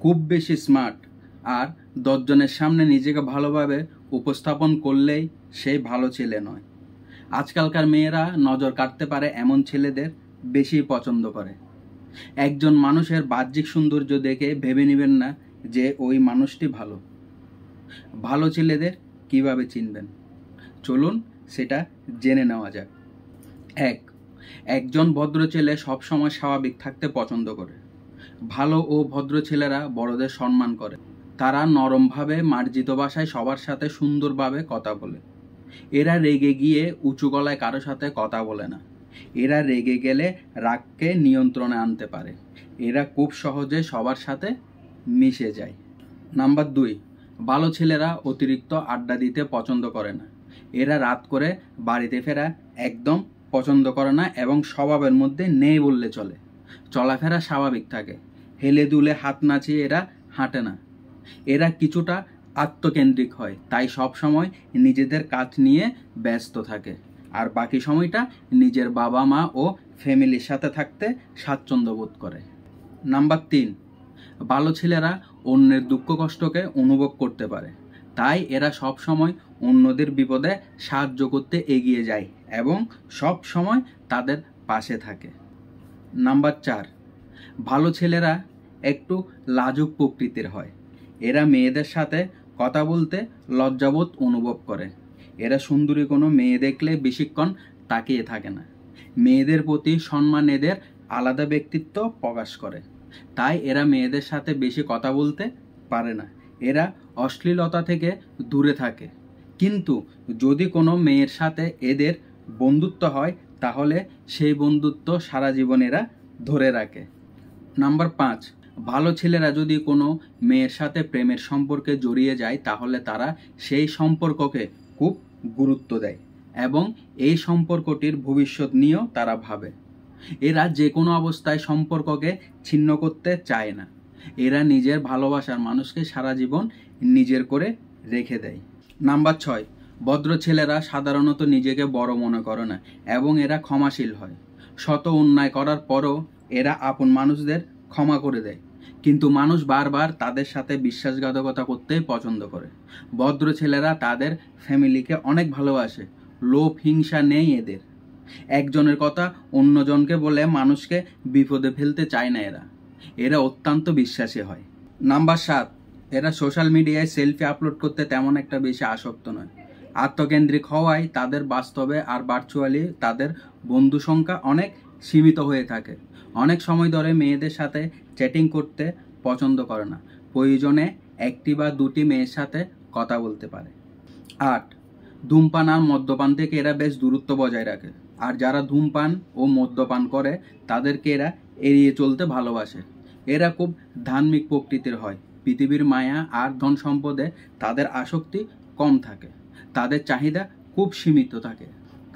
খুব বেশি স্মার্ট আর 10 জনের সামনে নিজেকে ভালোভাবে উপস্থাপন করলেই সেই ভালো ছেলে নয়। আজকালকার মেয়েরা নজর কাটতে পারে এমন ছেলেদের বেশি পছন্দ করে। একজন মানুষের বাহ্যিক সৌন্দর্য দেখে ভেবে নেবেন না যে ওই মানুষটি ভালো। ভালো ছেলেদের কিভাবে চিনবেন, চলুন সেটা জেনে নেওয়া যাক। একজন ভদ্র ছেলে সবসময় স্বাভাবিক থাকতে পছন্দ করে। ভালো ও ভদ্র ছেলেরা বড়দের সম্মান করে। তারা নরমভাবে মার্জিত ভাষায় সবার সাথে সুন্দরভাবে কথা বলে। এরা রেগে গিয়ে উঁচু গলায় কারো সাথে কথা বলে না। এরা রেগে গেলে রাগকে নিয়ন্ত্রণে আনতে পারে। এরা খুব সহজে সবার সাথে মিশে যায়। নাম্বার 2, ভালো ছেলেরা অতিরিক্ত আড্ডা দিতে পছন্দ করে না। এরা রাত করে বাড়িতে ফেরা একদম পছন্দ করে না এবং স্বভাবের মধ্যে নেই বললে চলে। চলাফেরা স্বাভাবিক থাকে। হেলে দুলে হাত নাচিয়ে এরা হাঁটে না। এরা কিছুটা আত্মকেন্দ্রিক হয়, তাই সব সময় নিজেদের কাজ নিয়ে ব্যস্ত থাকে আর বাকি সময়টা নিজের বাবা মা ও ফ্যামিলির সাথে থাকতে স্বাচ্ছন্দ্য বোধ করে। নাম্বার 3, ভালো ছেলেরা অন্যের দুঃখ কষ্টকে অনুভব করতে পারে, তাই এরা সব সময় অন্যদের বিপদে সাহায্য করতে এগিয়ে যায় এবং সব সময় তাদের পাশে থাকে। নাম্বার 4, ভালো ছেলেরা একটু লাজুক প্রকৃতির হয়। এরা মেয়েদের সাথে কথা বলতে লজ্জাবোধ অনুভব করে। এরা সুন্দরী কোনো মেয়ে দেখলে বেশিক্ষণ তাকিয়ে থাকে না। মেয়েদের প্রতি সম্মান এদের আলাদা ব্যক্তিত্ব প্রকাশ করে, তাই এরা মেয়েদের সাথে বেশি কথা বলতে পারে না। এরা অশ্লীলতা থেকে দূরে থাকে, কিন্তু যদি কোনো মেয়ের সাথে এদের বন্ধুত্ব হয় তাহলে সেই বন্ধুত্ব সারা জীবন এরা ধরে রাখে। নাম্বার 5, ভালো ছেলেরা যদি কোনো মেয়ের সাথে প্রেমের সম্পর্কে জড়িয়ে যায় তাহলে তারা সেই সম্পর্ককে খুব গুরুত্ব দেয় এবং এই সম্পর্কটির ভবিষ্যৎ নিয়েও তারা ভাবে। এরা যে কোনো অবস্থায় সম্পর্ককে ছিন্ন করতে চায় না। এরা নিজের ভালোবাসার মানুষকে সারা জীবন নিজের করে রেখে দেয়। নাম্বার 6, ভদ্র ছেলেরা সাধারণত নিজেকে বড় মনে করে না এবং এরা ক্ষমাশীল হয়। শত অন্যায় করার পরও এরা আপন মানুষদের ক্ষমা করে দেয়, কিন্তু মানুষ বারবার তাদের সাথে বিশ্বাসঘাতকতা করতেই পছন্দ করে। ভদ্র ছেলেরা তাদের ফ্যামিলিকে অনেক ভালোবাসে। লোভ হিংসা নেই এদের। একজনের কথা অন্যজনকে বলে মানুষকে বিপদে ফেলতে চায় না এরা অত্যন্ত বিশ্বাসী হয়। নাম্বার 7, এরা সোশ্যাল মিডিয়ায় সেলফি আপলোড করতে তেমন একটা বেশি আসক্ত নয়। আত্মকেন্দ্রিক হওয়ায় তাদের বাস্তবে আর ভার্চুয়ালি তাদের বন্ধু সংখ্যা অনেক সীমিত হয়ে থাকে। অনেক সময় ধরে মেয়েদের সাথে চ্যাটিং করতে পছন্দ করে না। প্রয়োজনে 1টি বা 2টি মেয়ের সাথে কথা বলতে পারে। 8, ধূমপান আর মদ্যপান থেকে এরা বেশ দূরত্ব বজায় রাখে। আর যারা ধূমপান ও মদ্যপান করে তাদেরকে এরা এড়িয়ে চলতে ভালোবাসে। এরা খুব ধার্মিক প্রকৃতির হয়। পৃথিবীর মায়া আর ধন সম্পদে তাদের আসক্তি কম থাকে। তাদের চাহিদা খুব সীমিত থাকে।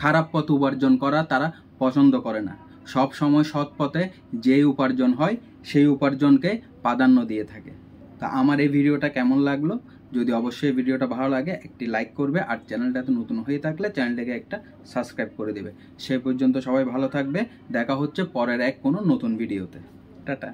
খারাপ পথ উপার্জন করা তারা পছন্দ করে না। সব সময় সৎ পথে যেই উপার্জন হয় সেই উপার্জনকে প্রাধান্য দিয়ে থাকে। তা আমার এই ভিডিওটা কেমন লাগলো? যদি অবশ্যই ভিডিওটা ভালো লাগে একটি লাইক করবে, আর চ্যানেলটাতে নতুন হয়ে থাকলে চ্যানেলটাকে একটা সাবস্ক্রাইব করে দেবে। সেই পর্যন্ত সবাই ভালো থাকবে। দেখা হচ্ছে পরের কোনো নতুন ভিডিওতে। টাটা।